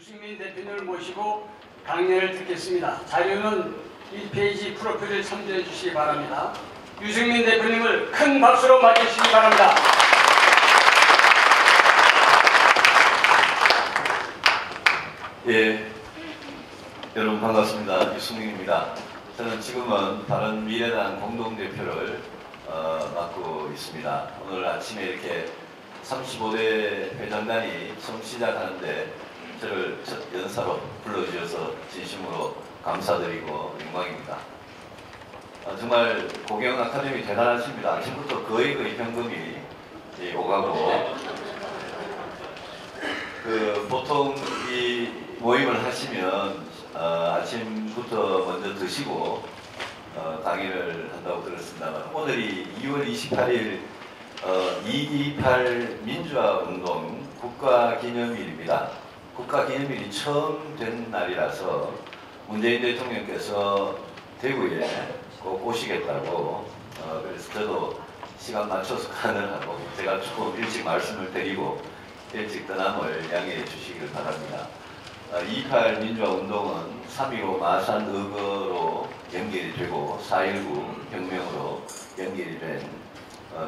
유승민 대표님을 모시고 강연을 듣겠습니다. 자료는 1페이지 프로필을 참조해 주시기 바랍니다. 유승민 대표님을 큰 박수로 맞이해주시기 바랍니다. 예, 여러분 반갑습니다. 유승민입니다. 저는 지금은 바른미래당 공동대표를 맡고 있습니다. 오늘 아침에 이렇게 35대 회장단이 처음 시작하는데 저를 첫 연사로 불러주셔서 진심으로 감사드리고 영광입니다. 정말 고경 아카데미 대단하십니다. 아침부터 거의 현금이 오가고 보통 이 모임을 하시면 아침부터 먼저 드시고 강의를 한다고 들었습니다만 오늘이 2월 28일 228 민주화운동 국가기념일입니다. 국가기념일이 처음 된 날이라서 문재인 대통령께서 대구에 꼭 오시겠다고 그래서 저도 시간 맞춰서 가능하고 제가 조금 일찍 말씀을 드리고 일찍 떠남을 양해해 주시길 바랍니다. 228 민주화운동은 3.15 마산 의거로 연결이 되고 4.19 혁명으로 연결이 된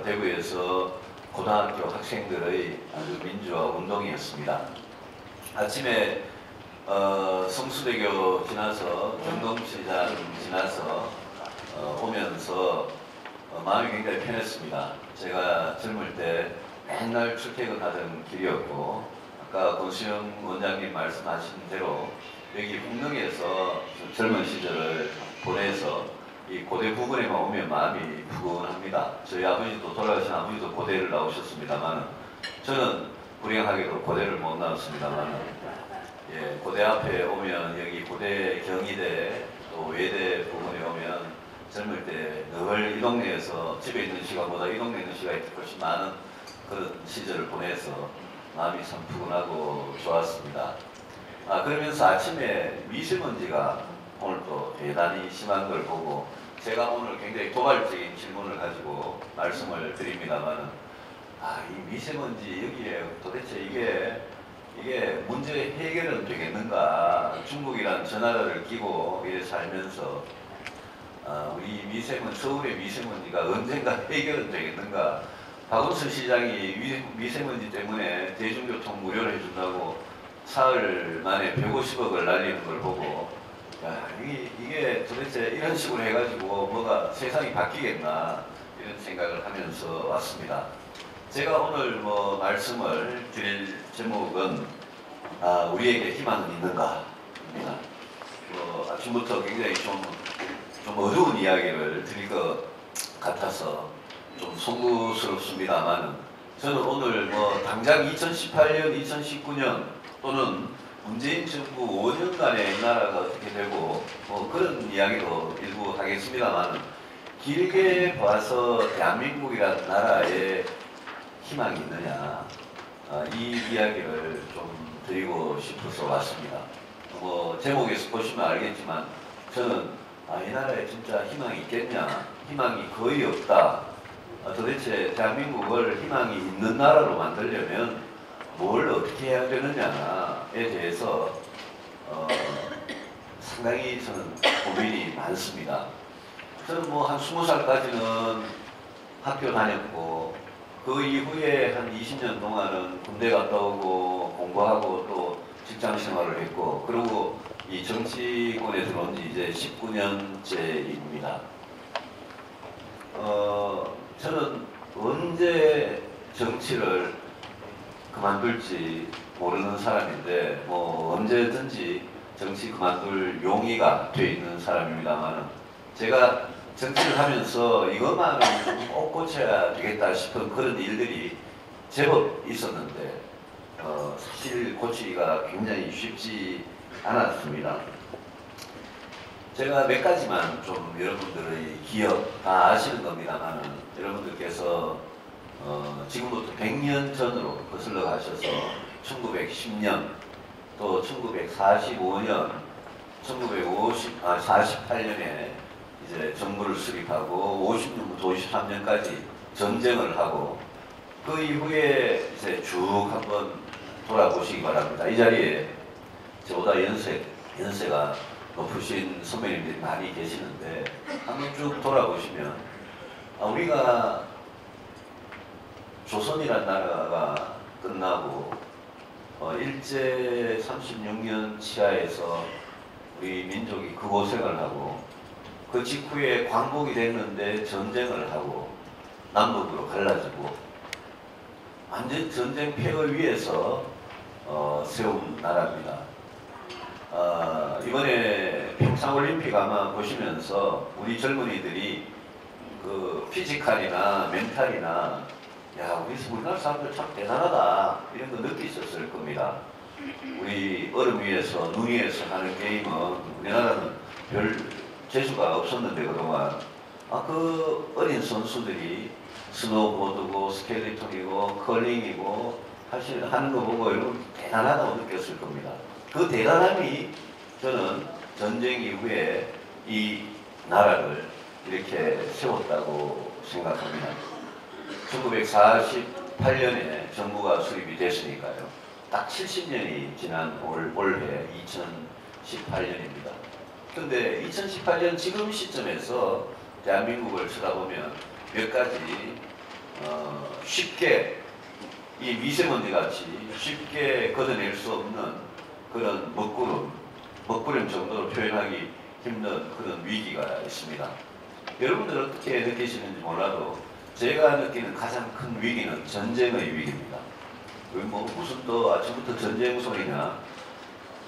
대구에서 고등학교 학생들의 아주 민주화 운동이었습니다. 아침에 성수대교 지나서 경동시장 지나서 오면서 마음이 굉장히 편했습니다. 제가 젊을 때 맨날 출퇴근하던 길이었고 아까 권수영 원장님 말씀하신 대로 여기 홍릉에서 젊은 시절을 보내서 이 고대 부근에만 오면 마음이 푸근합니다. 저희 아버지도 돌아가신 아버지도 고대를 나오셨습니다만 저는 불행하게도 고대를 못 나왔습니다만 예, 고대 앞에 오면 여기 고대 경희대 또 외대 부근에 오면 젊을 때 늘 이 동네에서 집에 있는 시간보다 이 동네에 있는 시간이 훨씬 많은 그런 시절을 보내서 마음이 참 푸근하고 좋았습니다. 그러면서 아침에 미세먼지가 오늘 또 대단히 심한 걸 보고 제가 오늘 굉장히 도발적인 질문을 가지고 말씀을 드립니다만 이 미세먼지 여기에 도대체 이게 문제 해결은 되겠는가? 중국이란 저 나라를 끼고 이래 살면서 우리 서울의 미세먼지가 언젠가 해결은 되겠는가? 박원순 시장이 미세먼지 때문에 대중교통 무료로 해준다고 사흘 만에 150억을 날리는 걸 보고 이게 도대체 이런 식으로 해가지고 뭐가 세상이 바뀌겠나 이런 생각을 하면서 왔습니다. 제가 오늘 말씀을 드릴 제목은 우리에게 희망은 있는가 입니다. 아침부터 굉장히 좀 어두운 이야기를 드릴 것 같아서 좀 송구스럽습니다만 저는 오늘 당장 2018년, 2019년 또는 문재인 정부 5년간의 이 나라가 어떻게 되고 그런 이야기도 일부 하겠습니다만 길게 봐서 대한민국이라는 나라에 희망이 있느냐 이 이야기를 좀 드리고 싶어서 왔습니다. 제목에서 보시면 알겠지만 저는 이 나라에 진짜 희망이 있겠냐? 희망이 거의 없다. 도대체 대한민국을 희망이 있는 나라로 만들려면 뭘 어떻게 해야 되느냐에 대해서 상당히 저는 고민이 많습니다. 저는 한 20살까지는 학교 다녔고 그 이후에 한 20년 동안은 군대 갔다 오고 공부하고 또 직장 생활을 했고 그리고 이 정치권에 들어온 지 이제 19년째입니다. 저는 언제 정치를 그만둘지 모르는 사람인데 언제든지 정치 그만둘 용의가 돼 있는 사람입니다만 제가 정치를 하면서 이것만은 좀 꼭 고쳐야 되겠다 싶은 그런 일들이 제법 있었는데 사실 고치기가 굉장히 쉽지 않았습니다. 제가 몇 가지만 좀 여러분들의 기억 다 아시는 겁니다만 여러분들께서 지금부터 100년 전으로 거슬러 가셔서 1910년 또 1945년 1948년에 이제 정부를 수립하고 50년부터 53년까지 전쟁을 하고 그 이후에 이제 쭉 한번 돌아보시기 바랍니다. 이 자리에 저보다 연세가 높으신 선배님들이 많이 계시는데 한번 쭉 돌아보시면 우리가 조선이란 나라가 끝나고 일제 36년 치하에서 우리 민족이 극고생을 하고 그 직후에 광복이 됐는데 전쟁을 하고 남북으로 갈라지고 완전 전쟁 폐허 위에서 세운 나라입니다. 이번에 평창올림픽 아마 보시면서 우리 젊은이들이 그 피지컬이나 멘탈이나 야 우리나라 사람들 참 대단하다 이런 거 느끼셨을 겁니다. 우리 얼음 위에서 눈 위에서 하는 게임은 우리나라는 별 재수가 없었는데 그동안 그 어린 선수들이 스노우보드고 스켈리톤이고 컬링이고 하는 거 보고 여러분 대단하다고 느꼈을 겁니다. 그 대단함이 저는 전쟁 이후에 이 나라를 이렇게 세웠다고 생각합니다. 1948년에 정부가 수립이 됐으니까요. 딱 70년이 지난 올해 2018년입니다. 그런데 2018년 지금 시점에서 대한민국을 쳐다보면 몇 가지 쉽게 이 미세먼지 같이 쉽게 걷어낼 수 없는 그런 먹구름 정도로 표현하기 힘든 그런 위기가 있습니다. 여러분들 어떻게 느끼시는지 몰라도 제가 느끼는 가장 큰 위기는 전쟁의 위기입니다. 무슨 또 아침부터 전쟁 소리냐?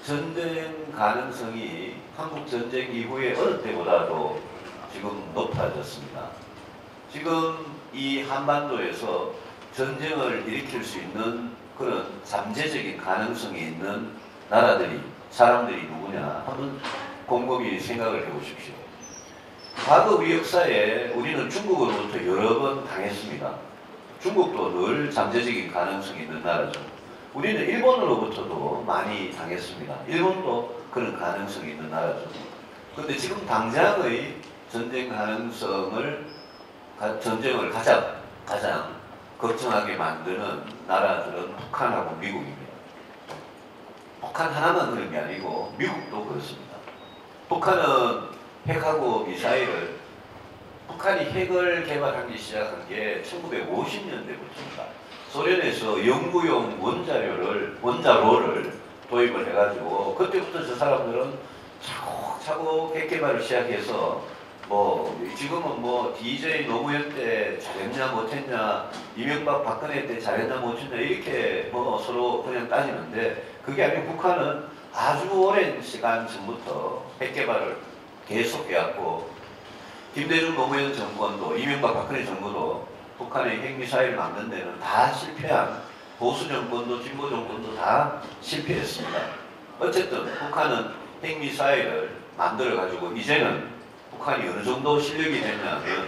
전쟁 가능성이 한국 전쟁 이후에 어느 때보다도 지금 높아졌습니다. 지금 이 한반도에서 전쟁을 일으킬 수 있는 그런 잠재적인 가능성이 있는 사람들이 누구냐? 한번 곰곰이 생각을 해보십시오. 과거 우리 역사에 우리는 중국으로부터 여러 번 당했습니다. 중국도 늘 잠재적인 가능성이 있는 나라죠. 우리는 일본으로부터도 많이 당했습니다. 일본도 그런 가능성이 있는 나라죠. 그런데 지금 당장의 전쟁을 가장 걱정하게 만드는 나라들은 북한하고 미국입니다. 북한 하나만 그런 게 아니고 미국도 그렇습니다. 북한은 핵하고 미사일을 북한이 핵을 개발하기 시작한 게 1950년대부터입니다. 소련에서 연구용 원자로를 도입을 해가지고 그때부터 저 사람들은 차곡차곡 핵 개발을 시작해서 지금은 DJ 노무현 때 잘했냐 못했냐 이명박 박근혜 때 잘했냐 못했냐 이렇게 서로 그냥 따지는데 그게 아니고 북한은 아주 오랜 시간 전부터 핵 개발을 계속 해왔고 김대중 노무현 정권도 이명박 박근혜 정부도 북한의 핵미사일 만든 데는 다 실패한 보수 정권도 진보 정권도 다 실패했습니다. 어쨌든 북한은 핵미사일을 만들어 가지고 이제는 북한이 어느 정도 실력이 됐냐면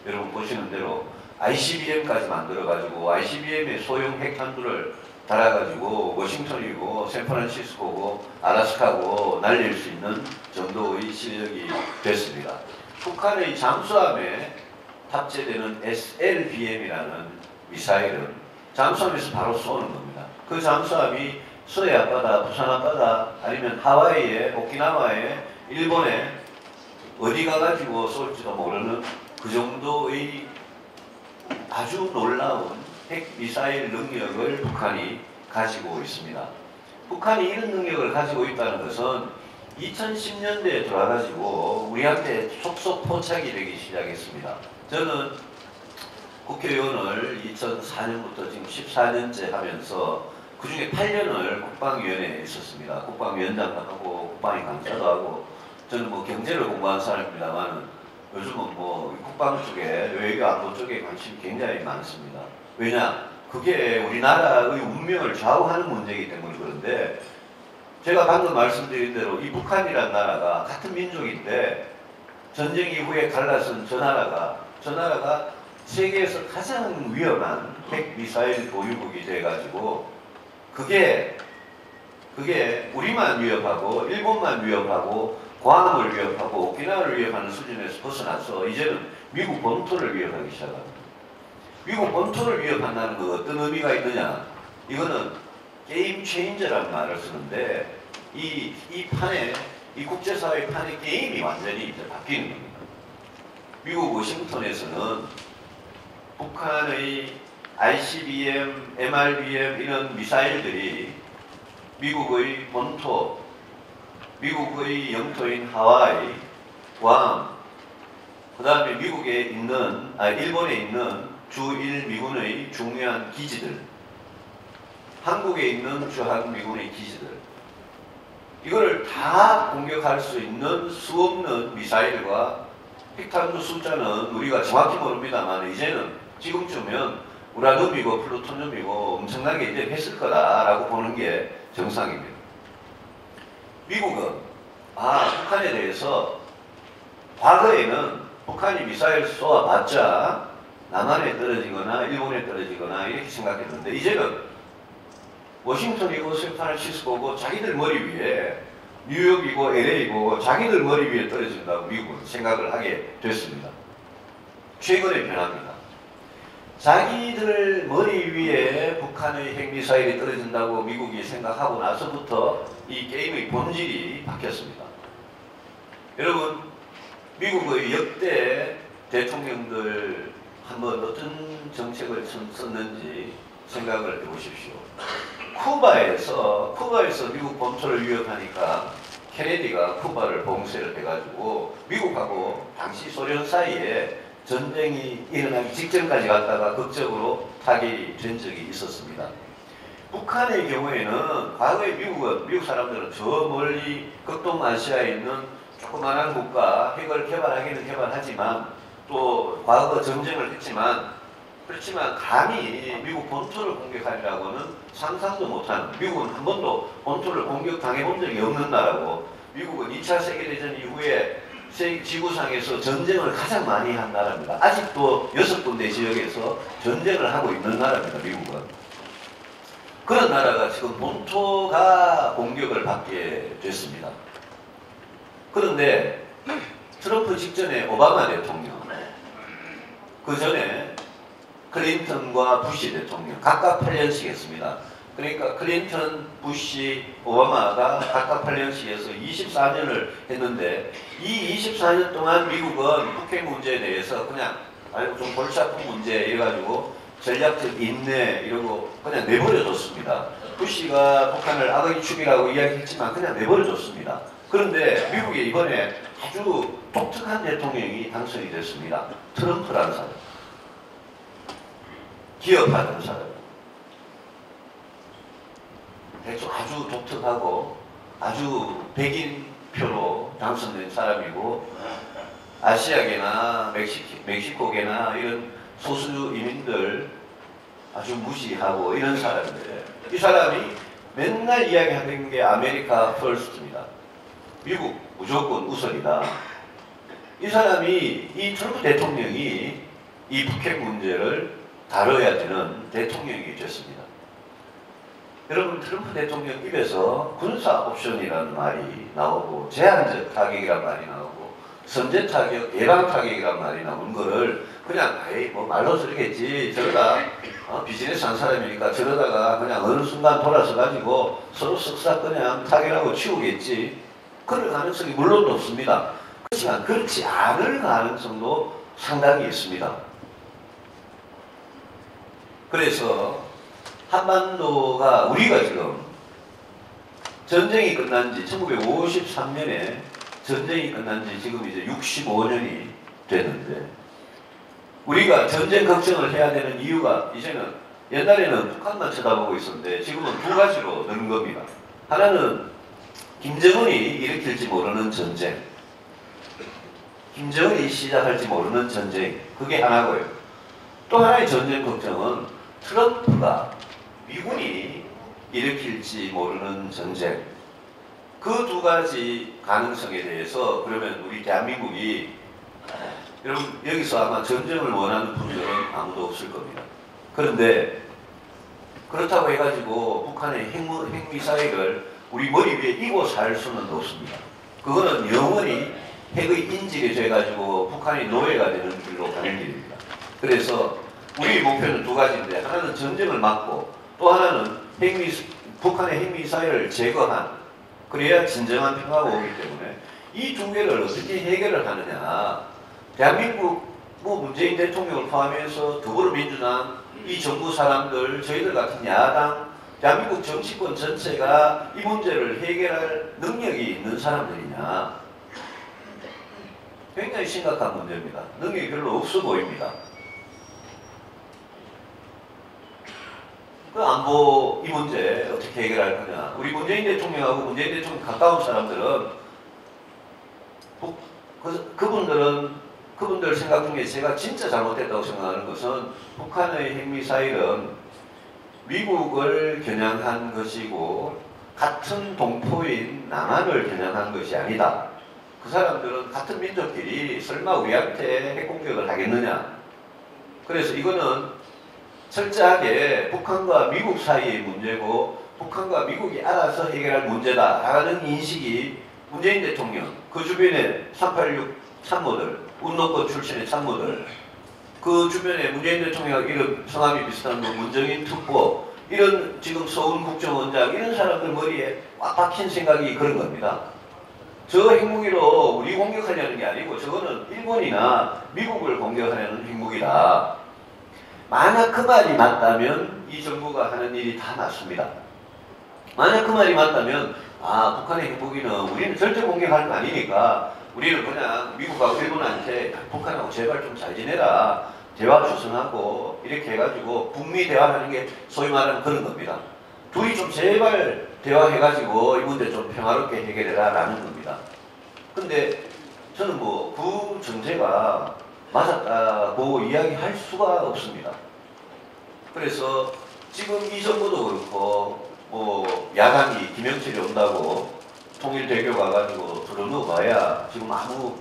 여러분 보시는 대로 ICBM까지 만들어 가지고 ICBM의 소형 핵탄두를 달아가지고 워싱턴이고 샌프란시스코고 아라스카고 날릴 수 있는 정도의 실력이 됐습니다. 북한의 잠수함에 탑재되는 SLBM이라는 미사일은 잠수함에서 바로 쏘는 겁니다. 그 잠수함이 서해 앞바다, 부산 앞바다 아니면 하와이에, 오키나와에, 일본에 어디 가가지고 쏠지도 모르는 그 정도의 아주 놀라운 핵미사일 능력을 북한이 가지고 있습니다. 북한이 이런 능력을 가지고 있다는 것은 2010년대에 들어와가지고 우리한테 속속 포착이 되기 시작했습니다. 저는 국회의원을 2004년부터 지금 14년째 하면서 그 중에 8년을 국방위원회에 있었습니다. 국방위원장도 하고 국방위 강사도 하고 저는 경제를 공부한 사람입니다만 요즘은 국방 쪽에 외교 안보 쪽에 관심이 굉장히 많습니다. 왜냐? 그게 우리나라의 운명을 좌우하는 문제이기 때문에 그런데 제가 방금 말씀드린 대로 이 북한이라는 나라가 같은 민족인데 전쟁 이후에 갈라선 저 나라가 세계에서 가장 위험한 핵미사일 보유국이 돼가지고 그게 우리만 위협하고 일본만 위협하고 괌을 위협하고 오키나와를 위협하는 수준에서 벗어나서 이제는 미국 본토를 위협하기 시작합니다. 미국 본토를 위협한다는 건 어떤 의미가 있느냐? 이거는 게임 체인저라는 말을 쓰는데 이 판에, 이 국제사회 판의 게임이 완전히 이제 바뀌는 겁니다. 미국 워싱턴에서는 북한의 ICBM, MRBM 이런 미사일들이 미국의 본토, 미국의 영토인 하와이, 구암, 그 다음에 미국에 있는, 일본에 있는 주1미군의 중요한 기지들, 한국에 있는 주한미군의 기지들, 이거를 다 공격할 수 있는 수없는 미사일과 핵탄두 숫자는 우리가 정확히 모릅니다만 이제는 지금쯤은 우라늄이고 플루토늄이고 엄청나게 이제 했을 거다라고 보는 게 정상입니다. 미국은 북한에 대해서 과거에는 북한이 미사일 쏘아봤자 남한에 떨어지거나 일본에 떨어지거나 이렇게 생각했는데 이제는 워싱턴이고 샌프란시스코고 자기들 머리 위에 뉴욕이고 LA이고 자기들 머리 위에 떨어진다고 미국은 생각을 하게 됐습니다. 최근의 변화입니다. 자기들 머리 위에 북한의 핵미사일이 떨어진다고 미국이 생각하고 나서부터 이 게임의 본질이 바뀌었습니다. 여러분, 미국의 역대 대통령들 한번 어떤 정책을 썼는지 생각을 해보십시오. 쿠바에서 미국 본토를 위협하니까 케네디가 쿠바를 봉쇄를 해가지고 미국하고 당시 소련 사이에 전쟁이 일어나기 직전까지 갔다가 극적으로 타결이 된 적이 있었습니다. 북한의 경우에는 과거에 미국 사람들은 저 멀리 극동아시아에 있는 조그만한 국가, 핵을 개발하기는 개발하지만 또 과거 전쟁을 했지만 그렇지만 감히 미국 본토를 공격하리라고는 상상도 못하는, 미국은 한 번도 본토를 공격당해 본 적이 없는 나라고, 미국은 2차 세계대전 이후에 지구상에서 전쟁을 가장 많이 한 나라입니다. 아직도 6군데 지역에서 전쟁을 하고 있는 나라입니다. 미국은. 그런 나라가 지금 본토가 공격을 받게 됐습니다. 그런데 트럼프 직전에 오바마 대통령, 그 전에 클린턴과 부시 대통령 각각 8년씩 했습니다. 그러니까 클린턴, 부시, 오바마가 각각 8년씩 해서 24년을 했는데 이 24년 동안 미국은 북핵 문제에 대해서 그냥 좀 골치 아픈 문제 이래가지고 전략적 인내 이러고 그냥 내버려뒀습니다. 부시가 북한을 악의 축이라고 이야기했지만 그냥 내버려뒀습니다. 그런데 미국에 이번에 아주 독특한 대통령이 당선이 됐습니다. 트럼프라는 사람. 기업하는 사람. 아주 독특하고 아주 백인표로 당선된 사람이고 아시아계나 멕시코계나 이런 소수 이민들 아주 무시하고 이런 사람인데 이 사람이 맨날 이야기하는 게 아메리카 퍼스트입니다. 미국 무조건 우선이다. 이 사람이, 이 트럼프 대통령이 이 북핵 문제를 다뤄야 되는 대통령이 됐습니다. 여러분, 트럼프 대통령 입에서 군사 옵션이라는 말이 나오고 제한적 타격이라는 말이 나오고 선제 타격, 예방 타격이라는 말이 나오는 거를 그냥 뭐 말로 쓰겠지 저러다 비즈니스 한 사람이니까 저러다가 그냥 어느 순간 돌아서 가지고 서로 쓱싹 그냥 타격하고 치우겠지. 그럴 가능성이 물론 높습니다. 그렇지만 그렇지 않을 가능성도 상당히 있습니다. 그래서 한반도가 우리가 지금 전쟁이 끝난 지 1953년에 전쟁이 끝난 지 지금 이제 65년이 됐는데 우리가 전쟁 걱정을 해야 되는 이유가 이제는 옛날에는 북한만 쳐다보고 있었는데 지금은 두 가지로 는 겁니다. 하나는 김정은이 일으킬지 모르는 전쟁, 김정은이 시작할지 모르는 전쟁, 그게 하나고요. 또 하나의 전쟁 걱정은 트럼프가 미군이 일으킬지 모르는 전쟁. 그 두 가지 가능성에 대해서 그러면 우리 대한민국이 여러분 여기서 아마 전쟁을 원하는 분들은 아무도 없을 겁니다. 그런데 그렇다고 해가지고 북한의 핵미사일을 우리 머리 위에 이고 살 수는 없습니다. 그거는 영원히 핵의 인질이 돼가지고 북한이 노예가 되는 길로 가는 길입니다. 그래서 우리 목표는 두 가지인데 하나는 전쟁을 막고 또 하나는 북한의 핵미사일을 제거한 그래야 진정한 평화가 오기 때문에 이 두 개를 어떻게 해결을 하느냐. 대한민국 문재인 대통령을 포함해서 더불어민주당 이 정부 사람들, 저희들 같은 야당, 대한민국 정치권 전체가 이 문제를 해결할 능력이 있는 사람들이냐. 굉장히 심각한 문제입니다. 능력이 별로 없어 보입니다. 그 안보 이 문제 어떻게 해결할 거냐. 우리 문재인 대통령하고 문재인 대통령 가까운 사람들은 그분들 생각 중에 제가 진짜 잘못됐다고 생각하는 것은 북한의 핵미사일은 미국을 겨냥한 것이고 같은 동포인 남한을 겨냥한 것이 아니다. 그 사람들은 같은 민족끼리 설마 우리한테 핵공격을 하겠느냐. 그래서 이거는 철저하게 북한과 미국 사이의 문제고 북한과 미국이 알아서 해결할 문제다라는 인식이 문재인 대통령, 그 주변에 386 참모들, 운동권 출신의 참모들, 그 주변에 문재인 대통령과 이런 성함이 비슷한 문정인 특보, 이런 지금 서훈 국정원장, 이런 사람들 머리에 꽉 박힌 생각이 그런 겁니다. 저 핵무기로 우리 공격하려는 게 아니고 저거는 일본이나 미국을 공격하려는 핵무기다. 만약 그 말이 맞다면 이 정부가 하는 일이 다 맞습니다. 만약 그 말이 맞다면 북한의 핵무기는 우리는 절대 공격할 거 아니니까 우리는 그냥 미국하고 일본한테 북한하고 제발 좀 잘 지내라. 대화 조성하고 이렇게 해가지고 북미 대화하는 게 소위 말하는 그런 겁니다. 둘이 좀 제발 대화해가지고 이 문제 좀 평화롭게 해결해라 라는 겁니다. 근데 저는 그 정제가 맞았다고 이야기할 수가 없습니다. 그래서 지금 이 정부도 그렇고 야당이 김영철이 온다고 통일대교 가가지고 들어놓아봐야 지금 아무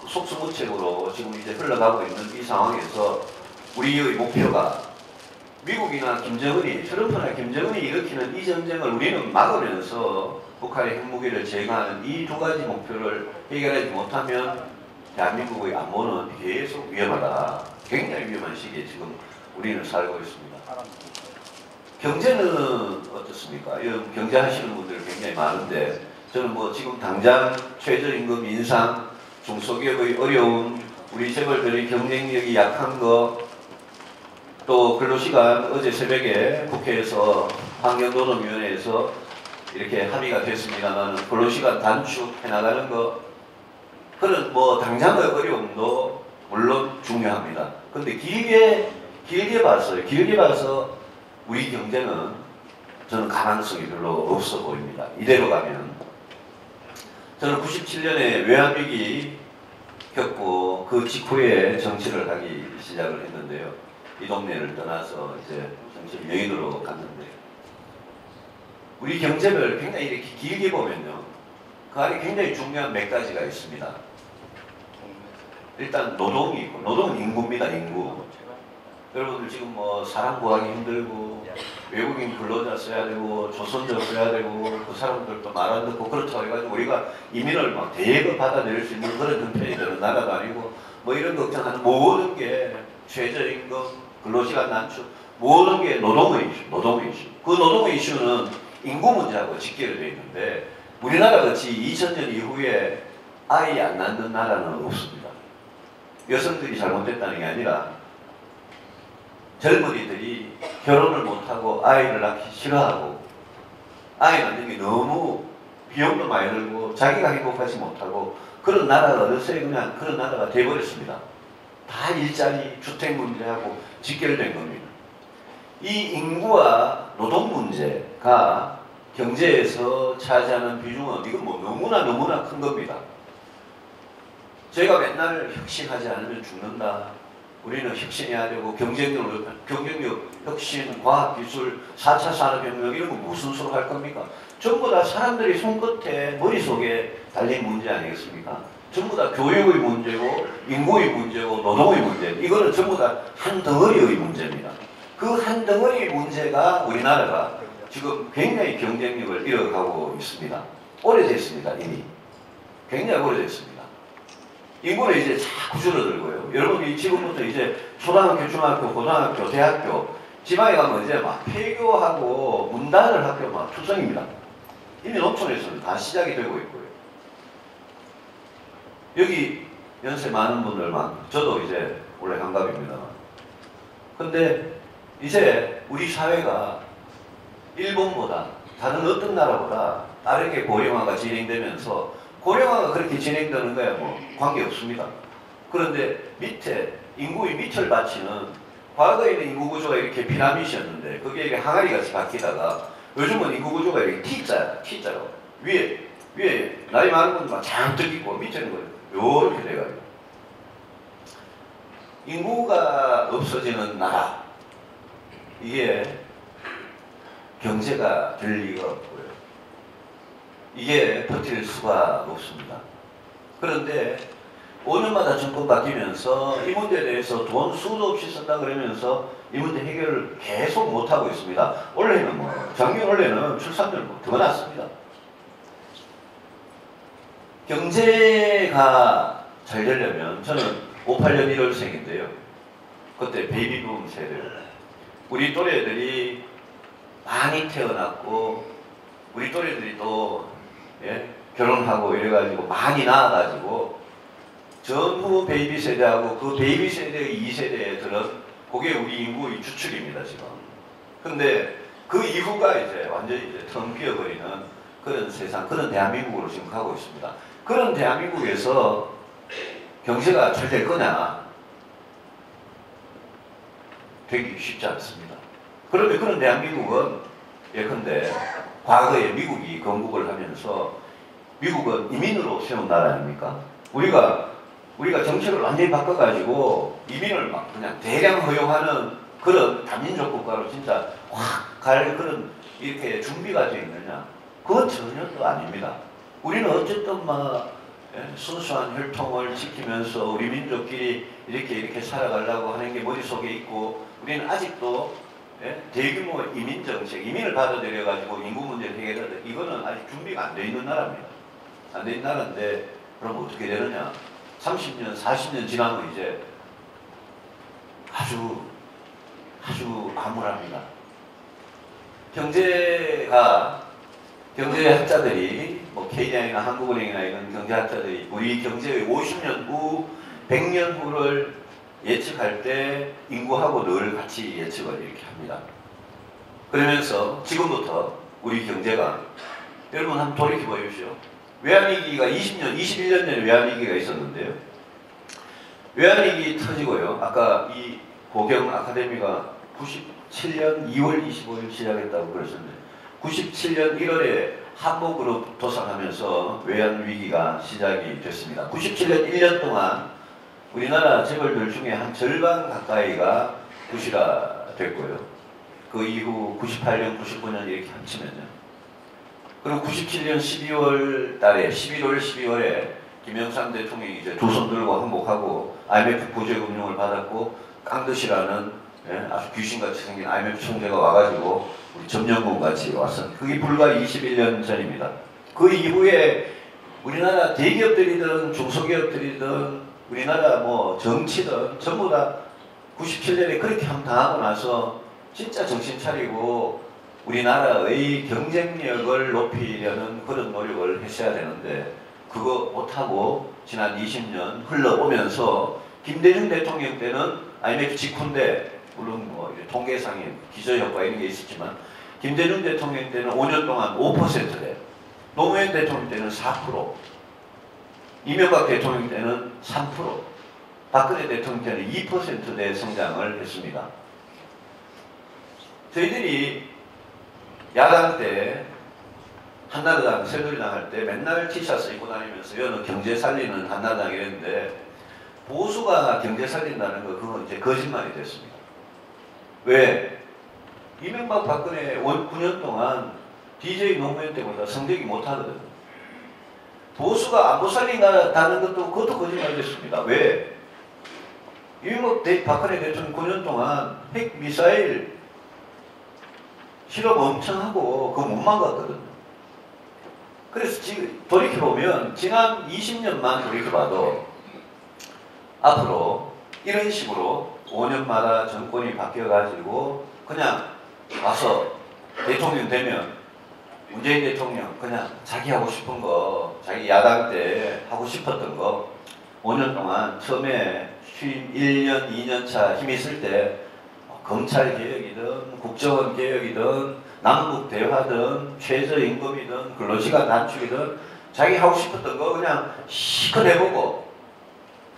속수무책으로 지금 이제 흘러가고 있는 이 상황에서 우리의 목표가 미국이나 김정은이, 트럼프나 김정은이 일으키는 이 전쟁을 우리는 막으면서 북한의 핵무기를 제거하는 이 두 가지 목표를 해결하지 못하면 대한민국의 안보는 계속 위험하다. 굉장히 위험한 시기에 지금 우리는 살고 있습니다. 경제는 어떻습니까? 경제하시는 분들이 굉장히 많은데 저는 지금 당장 최저임금 인상, 중소기업의 어려움, 우리 재벌들의 경쟁력이 약한 거, 또 근로시간 어제 새벽에 국회에서 환경노동위원회에서 이렇게 합의가 됐습니다만 근로시간 단축해 나가는 거, 그런 당장의 어려움도 물론 중요합니다. 근데 길게 봐서 우리 경제는 저는 가능성이 별로 없어 보입니다. 이대로 가면. 저는 97년에 외환위기 겪고 그 직후에 정치를 하기 시작을 했는데요. 이 동네를 떠나서 이제 정치 여의도로 갔는데 우리 경제를 굉장히 이렇게 길게 보면요. 그 안에 굉장히 중요한 몇 가지가 있습니다. 일단 노동이 있고, 노동은 인구입니다. 인구. 여러분들 지금 사람 구하기 힘들고 외국인 근로자 써야 되고 조선족 써야 되고 그 사람들도 말 안 듣고 그렇다고 해가지고 우리가 이민을 대거 받아들일 수 있는 그런 형편이 되는 나라도 아니고 이런 걱정하는 모든 게 최저임금, 근로시간 단축, 모든 게 노동의 이슈. 그 노동의 이슈는 인구 문제하고 직결되어 있는데 우리나라 같이 2000년 이후에 아이 안 낳는 나라는 없습니다. 여성들이 잘못됐다는 게 아니라 젊은이들이 결혼을 못하고 아이를 낳기 싫어하고 아이 낳는 게 너무 비용도 많이 들고 자기가 행복하지 못하고 그런 나라가 어느새 그냥 그런 나라가 돼버렸습니다. 다 일자리, 주택 문제하고 직결된 겁니다. 이 인구와 노동 문제가 경제에서 차지하는 비중은 이건 너무나 큰 겁니다. 저희가 맨날 혁신하지 않으면 죽는다. 우리는 혁신해야 되고 경쟁력, 혁신, 과학기술, 4차 산업혁명 이런 거 무슨 소리 할 겁니까? 전부 다 사람들이 손끝에 머릿속에 달린 문제 아니겠습니까? 전부 다 교육의 문제고 인구의 문제고 노동의 문제, 이거는 전부 다 한 덩어리의 문제입니다. 그 한 덩어리 문제가 우리나라가 지금 굉장히 경쟁력을 잃어가고 있습니다. 오래됐습니다. 이미. 굉장히 오래됐습니다. 인구는 이제 자꾸 줄어들고요. 여러분이 지금부터 이제 초등학교, 중학교, 고등학교, 대학교 지방에 가면 이제 폐교하고 문닫을 학교 투성입니다. 이미 농촌에서는 다 시작이 되고 있고요. 여기 연세 많은 분들만, 저도 이제 원래 한갑입니다만. 근데 이제 우리 사회가 일본보다 다른 어떤 나라보다 빠르게 고령화가 진행되면서 고령화가 그렇게 진행되는 거야 뭐 관계없습니다. 그런데 밑에 인구의 밑을 받치는 과거에는 인구 구조가 이렇게 피라미드였는데 그게 이렇게 항아리같이 바뀌다가 요즘은 인구 구조가 이렇게 T자야, T자로 위에 나이 많은 분만 잔뜩 있고 밑에는 거예요. 이렇게 돼가지고 인구가 없어지는 나라 이게 경제가 될 리가 없고요. 이게 버틸 수가 없습니다. 그런데 5년마다 정권 바뀌면서 이 문제에 대해서 돈 수도 없이 쓴다 그러면서 이 문제 해결을 계속 못하고 있습니다. 원래는 작년 원래는 출산율 더 낮습니다. 경제가 잘 되려면 저는 58년 1월생인데요. 그때 베이비붐 세대예요. 우리 또래들이 많이 태어났고 우리 또래들이 또 결혼하고 이래가지고 많이 낳아가지고 전후 베이비 세대하고 그 베이비 세대의 2세대들은 그게 우리 인구의 주축입니다 지금. 근데 그 이후가 이제 완전히 이제 텅 비어버리는 그런 세상, 그런 대한민국으로 지금 가고 있습니다. 그런 대한민국에서 경제가 잘 될 거냐? 되기 쉽지 않습니다. 그런데 그런 대한민국은 예컨대 과거에 미국이 건국을 하면서 미국은 이민으로 세운 나라 아닙니까? 우리가 정책을 완전히 바꿔가지고 이민을 막 그냥 대량 허용하는 그런 단민족 국가로 진짜 확 갈 그런 이렇게 준비가 되어 있느냐? 그건 전혀 또 아닙니다. 우리는 어쨌든 막 순수한 혈통을 지키면서 우리 민족끼리 이렇게 살아가려고 하는 게 머릿속에 있고 우리는 아직도 대규모 이민 정책, 이민을 받아들여가지고 인구 문제를 해결하다 이거는 아직 준비가 안 돼 있는 나라입니다. 안 돼 있는 나라인데 그럼 어떻게 되느냐? 30년, 40년 지나면 이제 아주 암울합니다. 경제학자들이 뭐 KDI나 한국은행이나 이런 경제학자들이 우리 경제의 50년 후, 100년 후를 예측할 때 인구하고 늘 같이 예측을 이렇게 합니다. 그러면서 지금부터 우리 경제가 여러분 한번 돌이켜 보십시오. 외환위기가 21년 전에 외환위기가 있었는데요. 외환위기 터지고요. 아까 이 고경 아카데미가 97년 2월 25일 시작했다고 그러셨는데 97년 1월에 한복그룹 도산하면서 외환위기가 시작이 됐습니다. 97년 1년 동안 우리나라 재벌들 중에 한 절반 가까이가 부실화 됐고요. 그 이후 98년, 99년 이렇게 합치면요. 그리고 97년 12월 달에 11월, 12월에 김영삼 대통령이 이제 두 손 들고 항복하고 IMF 구제금융을 받았고 깡듯이라는 아주 귀신같이 생긴 IMF 총재가 와가지고 우리 점령군 같이 왔습니다. 그게 불과 21년 전입니다. 그 이후에 우리나라 대기업들이든 중소기업들이든 우리나라 뭐 정치든 전부 다 97년에 그렇게 당하고 나서 진짜 정신 차리고 우리나라의 경쟁력을 높이려는 그런 노력을 했어야 되는데 그거 못하고 지난 20년 흘러오면서 김대중 대통령 때는 IMF 직후인데 물론 뭐 통계상의 기저효과 이런 게 있었지만 김대중 대통령 때는 5년 동안 5%대 노무현 대통령 때는 4% 이명박 대통령 때는 3% 박근혜 대통령 때는 2%대 성장을 했습니다. 저희들이 야당 때 한나라당, 새누리당 할 때 맨날 티셔츠 입고 다니면서 여는 경제 살리는 한나라당 이랬는데 보수가 경제 살린다는 거 그건 이제 거짓말이 됐습니다. 왜? 이명박 박근혜 9년 동안 DJ 노무현 때보다 성적이 못하거든요. 보수가 안보 살린다는 것도 그것도 거짓말이 됐습니다. 왜? 이명박 박근혜 대통령 9년 동안 핵미사일 실험 엄청 하고 그거 못 막았거든요. 그래서 지금 돌이켜보면 지난 20년만 돌이켜봐도 앞으로 이런 식으로 5년마다 정권이 바뀌어가지고 그냥 와서 대통령 되면 문재인 대통령 그냥 자기 하고 싶은 거, 자기 야당 때 하고 싶었던 거 5년 동안 처음에 취임 1년, 2년 차 힘 있을 때 검찰 개혁이든 국정원 개혁이든 남북 대화든 최저임금이든 근로시간 단축이든 자기 하고 싶었던 거 그냥 실컷 해보고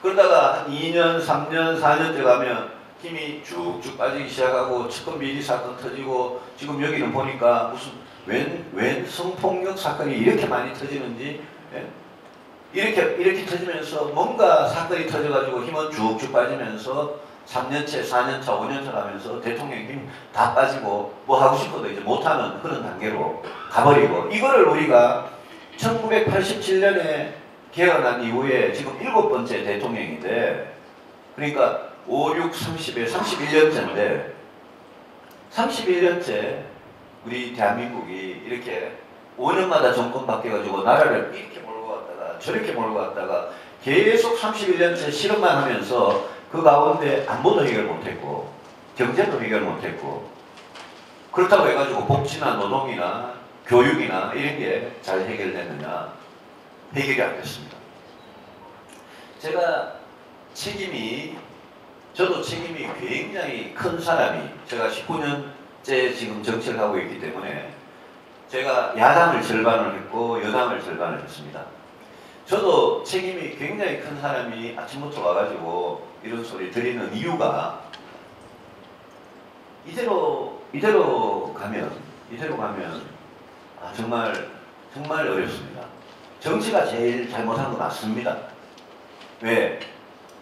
그러다가 한 2년, 3년, 4년째 가면 힘이 쭉쭉 빠지기 시작하고 측근 비리 사건 터지고 지금 여기는 보니까 무슨 웬 성폭력 사건이 이렇게 많이 터지는지 예? 이렇게 터지면서 뭔가 사건이 터져가지고 힘은 쭉쭉 빠지면서 3년째, 4년차, 5년차 가면서 대통령 힘 다 빠지고 뭐 하고 싶어도 이제 못하는 그런 단계로 가버리고 이거를 우리가 1987년에 개헌한 이후에 지금 7번째 대통령인데 그러니까 5, 6, 30에 31년째인데 31년째 우리 대한민국이 이렇게 5년마다 정권 바뀌어가지고 나라를 이렇게 몰고 갔다가 저렇게 몰고 갔다가 계속 31년째 실험만 하면서 그 가운데 안보도 해결 못했고 경제도 해결 못했고 그렇다고 해가지고 복지나 노동이나 교육이나 이런 게 잘 해결됐느냐 해결이 안 됐습니다. 저도 책임이 굉장히 큰 사람이 제가 19년째 지금 정치를 하고 있기 때문에 제가 야당을 절반을 했고 여당을 절반을 했습니다. 저도 책임이 굉장히 큰 사람이 아침부터 와가지고 이런 소리 드리는 이유가 이대로 가면 정말 어렵습니다. 정치가 제일 잘못한 거 맞습니다. 왜?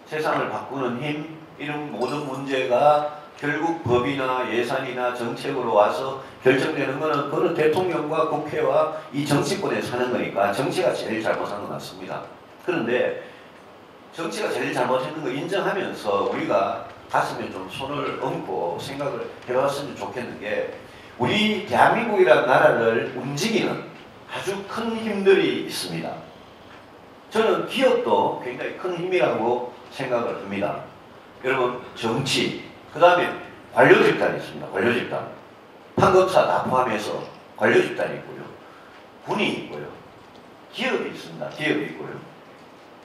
세상을 바꾸는 힘 이런 모든 문제가 결국 법이나 예산이나 정책으로 와서 결정되는 거는 그는 대통령과 국회와 이 정치권에 사는 거니까 정치가 제일 잘못한 거 맞습니다. 그런데 정치가 제일 잘못했는 거 인정하면서 우리가 가슴에 좀 손을 얹고 생각을 해봤으면 좋겠는 게 우리 대한민국이라는 나라를 움직이는 아주 큰 힘들이 있습니다. 저는 기업도 굉장히 큰 힘이라고 생각을 합니다. 여러분 정치, 그 다음에 관료 집단이 있습니다. 관료 집단. 판검사 다 포함해서 관료 집단이 있고요. 군이 있고요. 기업이 있습니다. 기업이 있고요.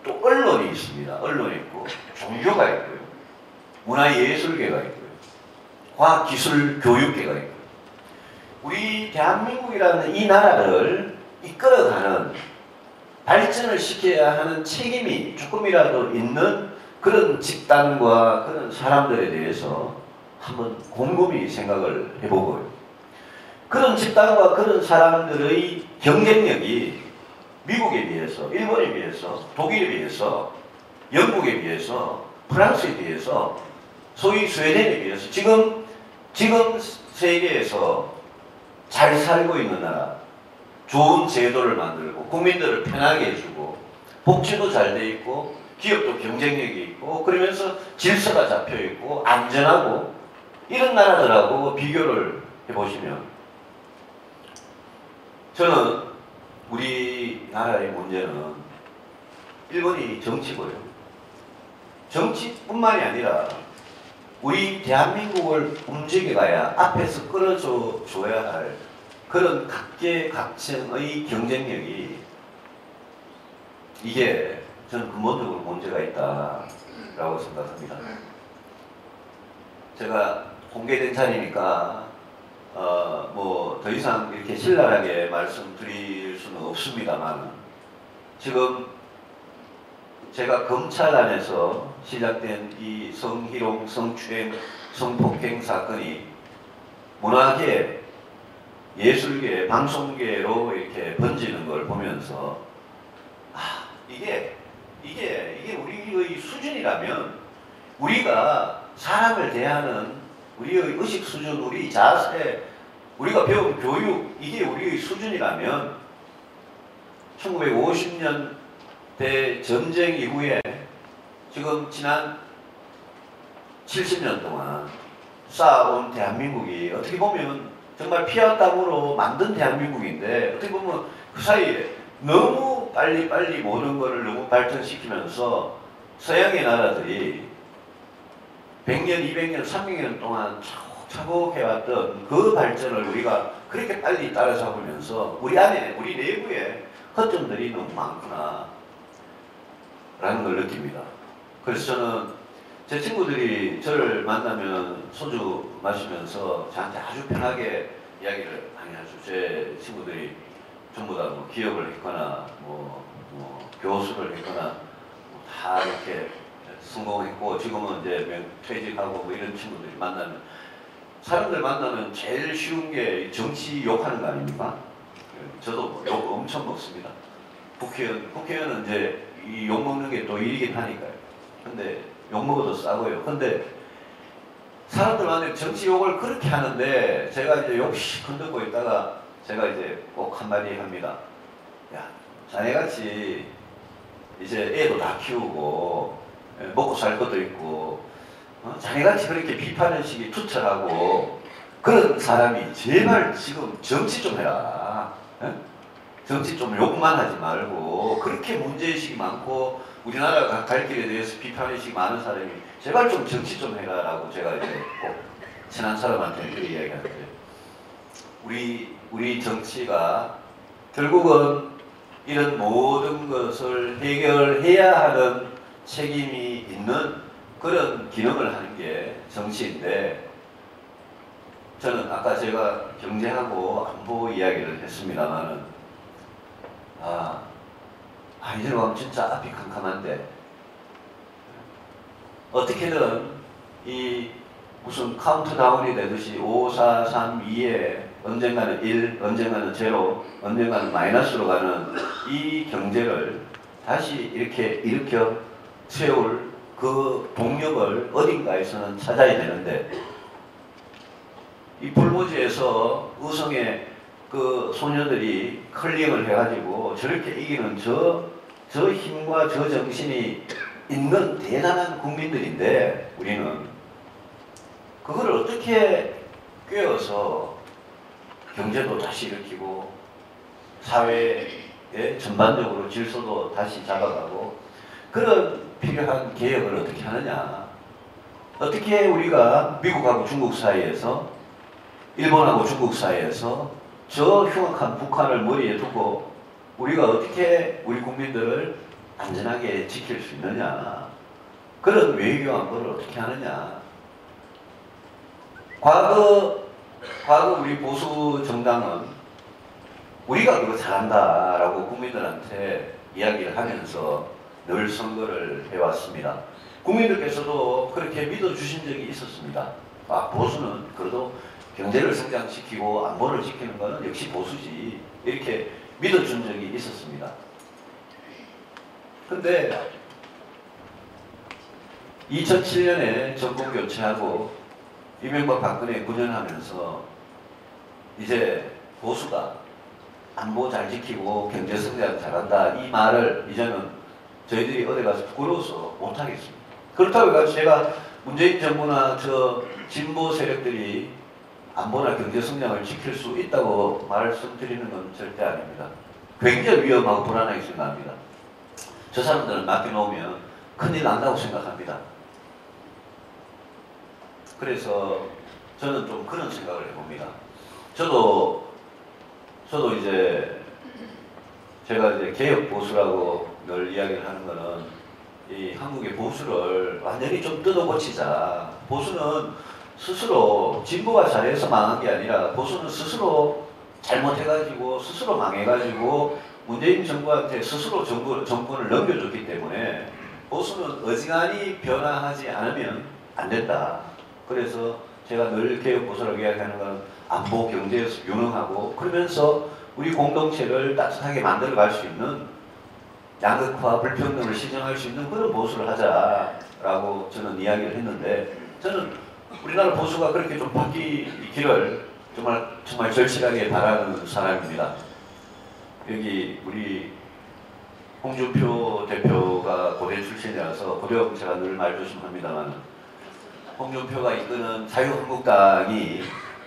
또 언론이 있습니다. 언론이 있고 종교가 있고요. 문화예술계가 있고요. 과학기술교육계가 있고요. 우리 대한민국이라는 이 나라를 이끌어가는 발전을 시켜야 하는 책임이 조금이라도 있는 그런 집단과 그런 사람들에 대해서 한번 곰곰이 생각을 해보고요. 그런 집단과 그런 사람들의 경쟁력이 미국에 비해서, 일본에 비해서, 독일에 비해서, 영국에 비해서, 프랑스에 비해서, 소위 스웨덴에 비해서 지금 세계에서 잘 살고 있는 나라, 좋은 제도를 만들고 국민들을 편하게 해주고 복지도 잘 돼 있고 기업도 경쟁력이 있고 그러면서 질서가 잡혀 있고 안전하고 이런 나라들하고 비교를 해보시면 저는 우리나라의 문제는 일본이 정치고요. 정치뿐만이 아니라 우리 대한민국을 움직여가야 앞에서 끌어줘야 할 그런 각계각층의 경쟁력이 이게 저는 근본적으로 문제가 있다라고 생각합니다. 제가 공개된 자리니까 뭐 더 이상 이렇게 신랄하게 말씀드릴 수는 없습니다만 지금 제가 검찰 안에서 시작된 이 성희롱, 성추행, 성폭행 사건이 문화계, 예술계, 방송계로 이렇게 번지는 걸 보면서 이게 우리의 수준이라면 우리가 사람을 대하는 우리의 의식 수준, 우리 자세, 우리가 배운 교육 이게 우리의 수준이라면 1950년대 전쟁 이후에 지금 지난 70년 동안 쌓아온 대한민국이 어떻게 보면 정말 피와 땀으로 만든 대한민국인데 어떻게 보면 그 사이에 너무 빨리 모든 것을 너무 발전시키면서 서양의 나라들이 100년, 200년, 300년 동안 차곡차곡 해왔던 그 발전을 우리가 그렇게 빨리 따라잡으면서 우리 안에, 우리 내부에 허점들이 너무 많구나 라는 걸 느낍니다. 그래서 저는 제 친구들이 저를 만나면 소주 마시면서 저한테 아주 편하게 이야기를 많이 하죠. 제 친구들이 전부 다 뭐 기업을 했거나 뭐 교수를 했거나 다 이렇게 성공했고 지금은 이제 퇴직하고 뭐 이런 친구들이 만나면, 사람들 만나면 제일 쉬운 게 정치 욕하는 거 아닙니까? 저도 뭐 욕 엄청 먹습니다. 국회의원은 이제 이 욕 먹는 게 또 일이긴 하니까요. 근데 욕 먹어도 싸고요. 근데 사람들 만약에 정치 욕을 그렇게 하는데 제가 이제 욕 시큰 듣고 있다가 제가 이제 꼭 한마디 합니다. 야, 자네같이 이제 애도 다 키우고 먹고 살 것도 있고 자네같이 그렇게 비판의식이 투철하고 그런 사람이 제발 지금 정치 좀 해라. 정치 좀 욕만 하지 말고, 그렇게 문제의식이 많고 우리나라가 갈 길에 대해서 비판의식이 많은 사람이 제발 좀 정치 좀 해라 라고 제가 이제 꼭 친한 사람한테 그렇게 이야기하는데, 우리 정치가 결국은 이런 모든 것을 해결해야 하는 책임이 있는 그런 기능을 하는 게 정치인데, 저는 아까 제가 경제하고 안보 이야기를 했습니다만은 이대로 가면 진짜 앞이 캄캄한데 어떻게든 이 무슨 카운트다운이 되듯이 5, 4, 3, 2에 언젠가는 1, 언젠가는 0, 언젠가는 마이너스로 가는 이 경제를 다시 이렇게 일으켜 세울 그 동력을 어딘가에서는 찾아야 되는데, 이 불모지에서 의성의 그 소녀들이 컬링을 해가지고 저렇게 이기는 저 힘과 저 정신이 있는 대단한 국민들인데, 우리는 그걸 어떻게 꿰어서 경제도 다시 일으키고 사회의 전반적으로 질서도 다시 잡아가고 그런 필요한 개혁을 어떻게 하느냐, 어떻게 우리가 미국하고 중국 사이에서, 일본하고 중국 사이에서 저 흉악한 북한을 머리에 두고 우리가 어떻게 우리 국민들을 안전하게 지킬 수 있느냐, 그런 외교 안보를 어떻게 하느냐. 과거 우리 보수 정당은 우리가 그거 잘한다라고 국민들한테 이야기를 하면서 늘 선거를 해왔습니다. 국민들께서도 그렇게 믿어주신 적이 있었습니다. 보수는 그래도 경제를 성장시키고 안보를 지키는 것은 역시 보수지, 이렇게 믿어준 적이 있었습니다. 근데 2007년에 정권 교체하고 이명박 박근혜 9년 하면서 이제 보수가 안보 잘 지키고 경제 성장 잘한다, 이 말을 이제는 저희들이 어디 가서 부끄러워서 못하겠습니다. 그렇다고 해서 제가 문재인 정부나 저 진보 세력들이 안보나 경제 성장을 지킬 수 있다고 말씀드리는 건 절대 아닙니다. 굉장히 위험하고 불안하게 생각합니다. 저 사람들은 맡겨놓으면 큰일 난다고 생각합니다. 그래서 저는 좀 그런 생각을 해봅니다. 저도 이제 제가 이제 개혁 보수라고 늘 이야기를 하는 거는 이 한국의 보수를 완전히 좀 뜯어고치자. 보수는 스스로 진보가 잘해서 망한 게 아니라 보수는 스스로 잘못해가지고 스스로 망해가지고 문재인 정부한테 스스로 정권을 넘겨줬기 때문에 보수는 어지간히 변화하지 않으면 안 된다. 그래서 제가 늘 개혁보수라고 이야기하는 건 안보 경제에서 유능하고 그러면서 우리 공동체를 따뜻하게 만들어갈 수 있는, 양극화 불평등을 시정할 수 있는 그런 보수를 하자라고 저는 이야기를 했는데, 저는 우리나라 보수가 그렇게 좀 바뀌기를 정말 절실하게 바라는 사람입니다. 여기 우리 홍준표 대표가 고대 출신이라서 고대형 제가 늘 말조심합니다만, 홍준표가 이끄는 자유한국당이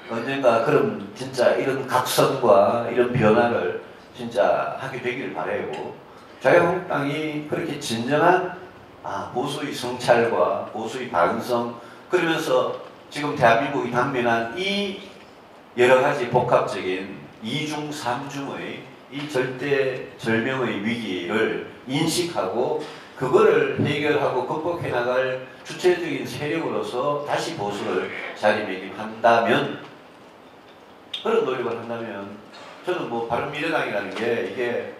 언젠가 그런 진짜 이런 각성과 이런 변화를 진짜 하게 되기를 바라고, 자유한국당이 그렇게 진정한 보수의 성찰과 보수의 반성, 그러면서 지금 대한민국이 당면한 이 여러 가지 복합적인 이중 삼중의 이 절대절명의 위기를 인식하고 그거를 해결하고 극복해 나갈 주체적인 세력으로서 다시 보수를 자리매김한다면, 그런 노력을 한다면, 저는 뭐 바른미래당이라는 게 이게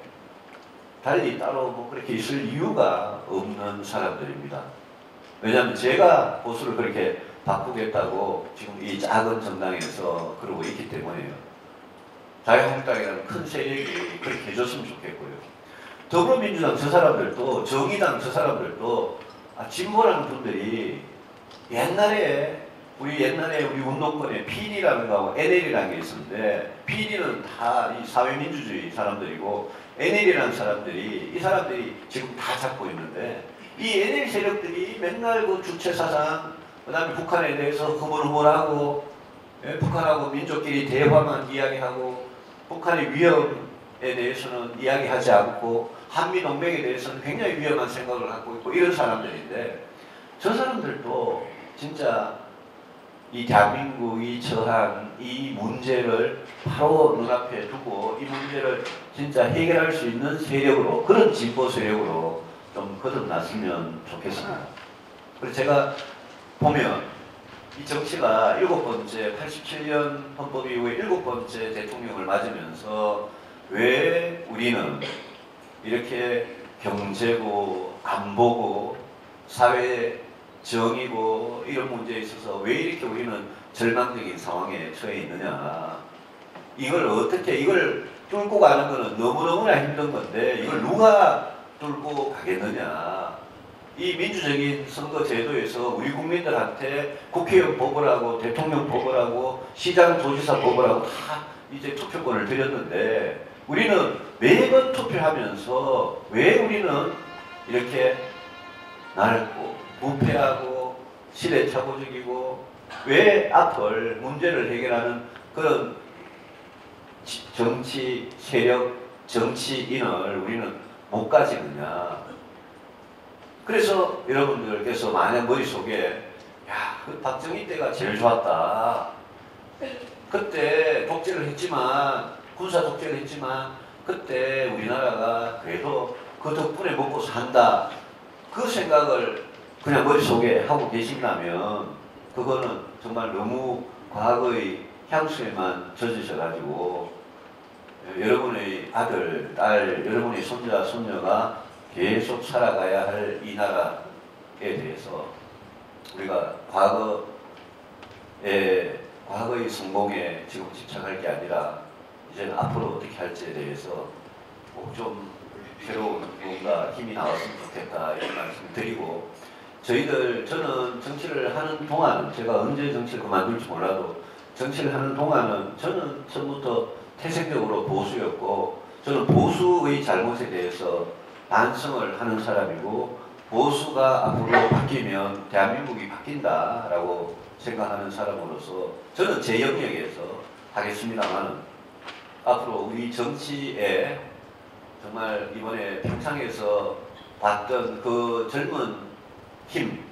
달리 따로 뭐 그렇게 있을 이유가 없는 사람들입니다. 왜냐하면 제가 보수를 그렇게 바꾸겠다고 지금 이 작은 정당에서 그러고 있기 때문에요. 자유한국당이라는 큰 세력이 그렇게 해줬으면 좋겠고요. 더불어민주당 저 사람들도, 정의당 저 사람들도 진보라는 분들이 옛날에 우리 운동권에 PD라는 거하고 NL이라는 게 있었는데, PD는 다 이 사회민주주의 사람들이고 NL이라는 사람들이, 이 사람들이 지금 다 잡고 있는데, 이 NL 세력들이 맨날 그 주체사상, 그 다음에 북한에 대해서 흐물흐물하고, 북한하고 민족끼리 대화만 이야기하고, 북한의 위험에 대해서는 이야기하지 않고, 한미동맹에 대해서는 굉장히 위험한 생각을 갖고 있고, 이런 사람들인데, 저 사람들도 진짜 이 대한민국이 처한 이 문제를 바로 눈앞에 두고 이 문제를 진짜 해결할 수 있는 세력으로, 그런 진보 세력으로 좀 거듭났으면 좋겠습니다. 그래서 제가 보면 이 정치가 7번째 87년 헌법 이후에 7번째 대통령을 맞으면서 왜 우리는 이렇게 경제고 안보고 사회 정의고 이런 문제에 있어서 왜 이렇게 우리는 절망적인 상황에 처해 있느냐. 이걸 뚫고 가는 것은 너무너무나 힘든 건데 이걸 누가 뚫고 가겠느냐. 이 민주적인 선거 제도에서 우리 국민들한테 국회의원 뽑으라고, 대통령 뽑으라고, 시장 도지사 뽑으라고 다 이제 투표권을 드렸는데, 우리는 매번 투표하면서 왜 우리는 이렇게 낡고 무패하고 시대착오적이고, 왜 앞을 문제를 해결하는 그런 정치 세력, 정치인을 우리는 못 가지느냐. 그래서 여러분들께서 만약 머릿속에 그 박정희 때가 제일 좋았다. 그때 독재를 했지만, 군사 독재를 했지만 그때 우리나라가 그래도 그 덕분에 먹고 산다. 그 생각을 그냥 머릿속에 하고 계신다면 그거는 정말 너무 과거의 향수에만 젖으셔가지고 여러분의 아들, 딸, 여러분의 손자, 손녀가 계속 살아가야 할 이 나라에 대해서 우리가 과거의 성공에 지금 집착할 게 아니라 이제는 앞으로 어떻게 할지에 대해서 꼭 좀 새로운 뭔가 힘이 나왔으면 좋겠다 이런 말씀 드리고, 저는 정치를 하는 동안은, 제가 언제 정치를 그만둘지 몰라도 정치를 하는 동안은 저는 처음부터 태생적으로 보수였고, 저는 보수의 잘못에 대해서 반성을 하는 사람이고, 보수가 앞으로 바뀌면 대한민국이 바뀐다라고 생각하는 사람으로서 저는 제 영역에서 하겠습니다만, 앞으로 우리 정치에 정말 이번에 평창에서 봤던 그 젊은 힘,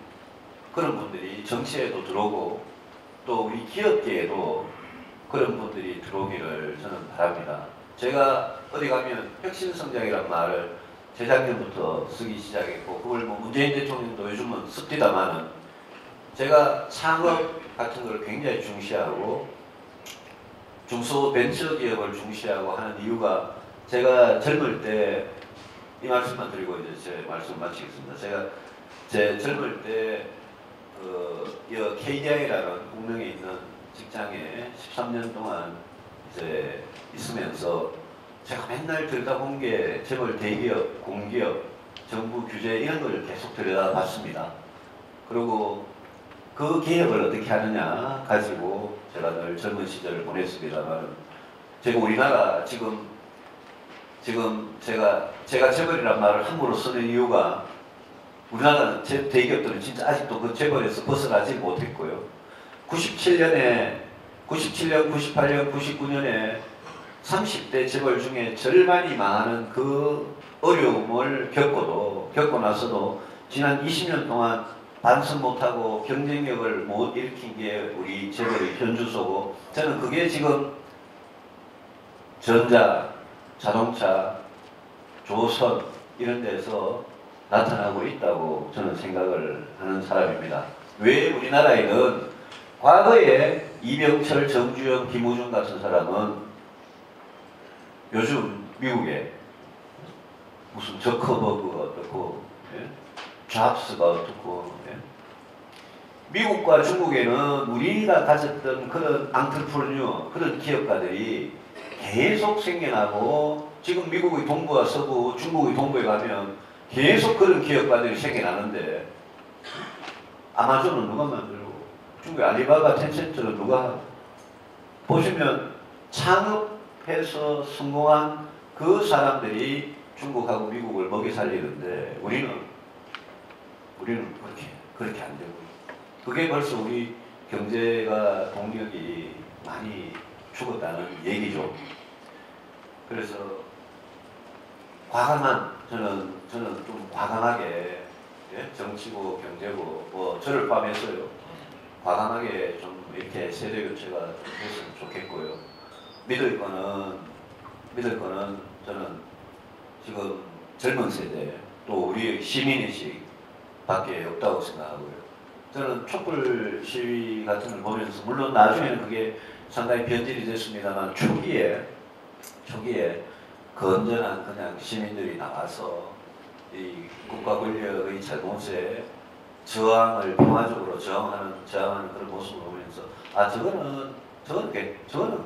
그런 분들이 정치에도 들어오고 또 우리 기업계에도 그런 분들이 들어오기를 저는 바랍니다. 제가 어디 가면 혁신성장이란 말을 재작년부터 쓰기 시작했고, 그걸 뭐 문재인 대통령도 요즘은 씁니다만은, 제가 창업 같은 걸 굉장히 중시하고 중소벤처기업을 중시하고 하는 이유가, 제가 젊을 때, 이 말씀만 드리고 이제 제 말씀 마치겠습니다. 제가 제 젊을 때 KDI라는 공명에 있는 직장에 13년 동안 이제 있으면서 제가 맨날 들여다본 게 재벌 대기업, 공기업, 정부 규제 이런 걸 계속 들여다봤습니다. 그리고 그 개혁을 어떻게 하느냐 가지고 제가 늘 젊은 시절을 보냈습니다만, 제가 우리나라 지금 제가 재벌이란 말을 함부로 쓰는 이유가, 우리나라 대기업들은 진짜 아직도 그 재벌에서 벗어나지 못했고요. 97년, 98년, 99년에 30대 재벌 중에 절반이 망하는 그 어려움을 겪고 나서도 지난 20년 동안 반성 못하고 경쟁력을 못 일으킨 게 우리 재벌의 현주소고, 저는 그게 지금 전자, 자동차, 조선 이런 데서 나타나고 있다고 저는 생각을 하는 사람입니다. 왜 우리나라에는 과거에 이병철, 정주영, 김우중 같은 사람은 요즘 미국에 무슨 저커버그가 어떻고, 예? 잡스가 어떻고, 예? 미국과 중국에는 우리가 가졌던 그런 앙트르프레뉴어, 그런 기업가들이 계속 생겨나고, 지금 미국의 동부와 서부, 중국의 동부에 가면 계속 그런 기업가들이 생겨나는데, 아마존은 누가 만들고, 중국의 알리바바, 텐센트는 누가 하고, 보시면 창업해서 성공한 그 사람들이 중국하고 미국을 먹여 살리는데, 우리는 그렇게 안 되고, 그게 벌써 우리 경제가 동력이 많이 죽었다는 얘기죠. 그래서 과감한, 저는 좀 과감하게, 예? 정치고 경제고 뭐 저를 포함해서요, 과감하게 좀 이렇게 세대 교체가 됐으면 좋겠고요. 믿을 거는 저는 지금 젊은 세대, 또 우리 시민의식 밖에 없다고 생각하고요. 저는 촛불 시위 같은 걸 보면서, 물론 나중에는 그게 상당히 변질이 됐습니다만, 초기에 건전한 그냥 시민들이 나와서 이 국가 권력의 잘못에 저항을 평화적으로 저항하는 그런 모습을 보면서, 아, 저거는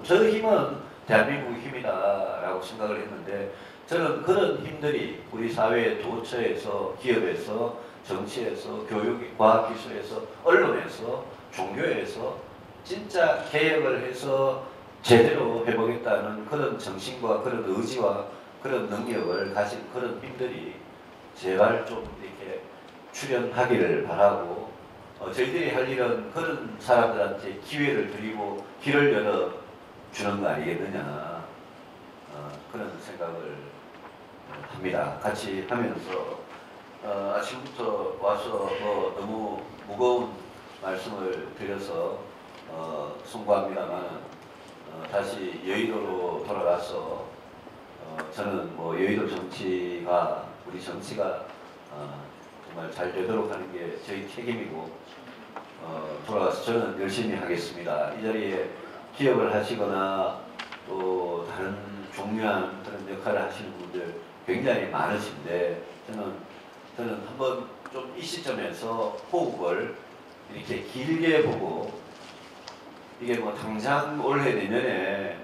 저 힘은 대한민국의 힘이다라고 생각을 했는데, 저는 그런 힘들이 우리 사회의 도처에서, 기업에서, 정치에서, 교육, 과학기술에서, 언론에서, 종교에서 진짜 개혁을 해서 제대로 해보겠다는 그런 정신과 그런 의지와 그런 능력을 가진 그런 힘들이 제발 좀 이렇게 출연하기를 바라고, 저희들이 할 일은 그런 사람들한테 기회를 드리고 길을 열어주는 거 아니겠느냐, 그런 생각을 합니다. 같이 하면서 아침부터 와서 너무 무거운 말씀을 드려서 송구합니다만, 다시 여의도로 돌아가서 저는 뭐 여의도 정치가, 우리 정치가 정말 잘 되도록 하는 게 저희 책임이고, 돌아가서 저는 열심히 하겠습니다. 이 자리에 기업을 하시거나 또 다른 중요한 그런 역할을 하시는 분들 굉장히 많으신데, 저는 한번 좀 이 시점에서 호흡을 이렇게 길게 보고, 이게 뭐 당장 올해 내년에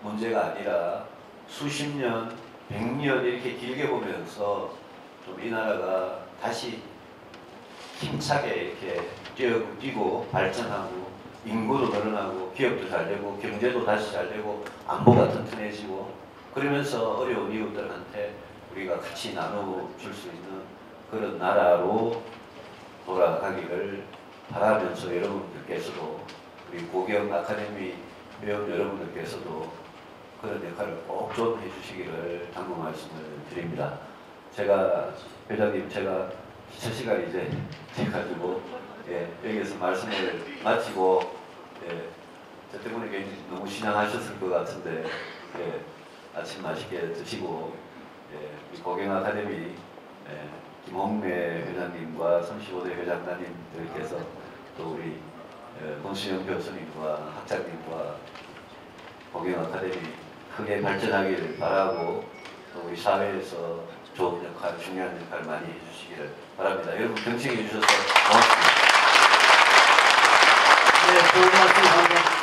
문제가 아니라 수십 년, 100년 이렇게 길게 보면서 좀 이 나라가 다시 힘차게 이렇게 뛰고 발전하고, 인구도 늘어나고, 기업도 잘 되고, 경제도 다시 잘 되고, 안보가 튼튼해지고, 그러면서 어려운 이웃들한테 우리가 같이 나눠줄 수 있는 그런 나라로 돌아가기를 바라면서, 여러분들께서도, 우리 고경 아카데미 회원 여러분들께서도 그런 역할을 꼭 좀 해주시기를 당부 말씀을 드립니다. 회장님, 제가 첫 시간이 이제 돼가지고, 예, 여기에서 말씀을 마치고, 예, 저 때문에 굉장히 너무 신앙하셨을 것 같은데, 예, 아침 맛있게 드시고, 예, 우리 고경 아카데미, 예, 김홍래 회장님과 35대 회장님들께서, 또 우리 권수영 교수님과 학장님과 고경 아카데미 크게 발전하기를 바라고, 또 우리 사회에서 좋은 역할, 중요한 역할 많이 해주시기를 바랍니다. 여러분 경청해 주셔서 고맙습니다. 네, 좋은 말씀 감사합니다.